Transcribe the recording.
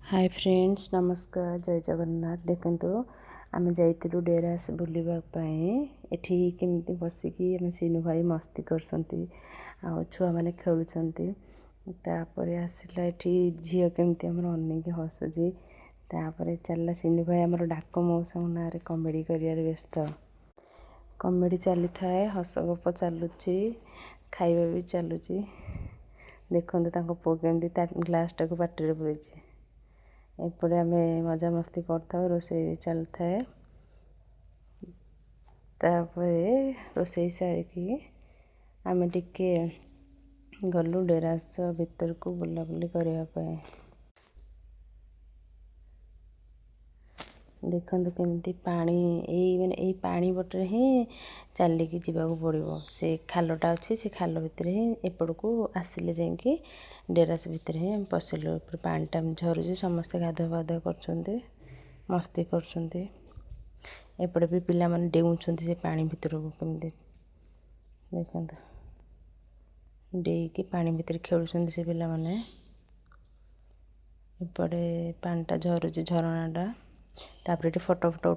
hi friends नमस्कार जय जगन्नाथ देखंतु आमे जाइतिलु डेरास बुलिबा पई एठी केमती बसिकी आमे सीनु भाई मस्ती करसंती आ छुआ माने खेलुछंती तापरे आसिला एठी झियो केमती हमर अन्ने के हसुजी तापरे चलला सीनु भाई हमर डाको मौसा नारे कॉमेडी करियार व्यस्त कॉमेडी चली थाए हस गप चलुची खाइबा भी चलुची देखंतु ताको पो केमती ता ग्लास टाको पाटी रे पुरेची एपटे आम मजा मस्ती करता रोसे चल थाए रोसे सारिकी आम टिके गलु डेरास भीतर को बुलाबुली करने देखते केमती पानी माने पानी बटर ही चलिकी जावाक पड़ो से खालटा अच्छी से खाल भितर ही एपड़ को आसिले जाकि डेरास भितर ही पशिलु पानी टाइम झरुचे समस्ते गाधुआ पाधुआ कर मस्ती कर एपटे भी पिला माने डेउछंती से पानी भितर को केमती देखंतु डेकी पानी भितर खेलुछंती से पिला माने एपटे पानीटा झरुचे झरनाटा तापर फोटो फोटो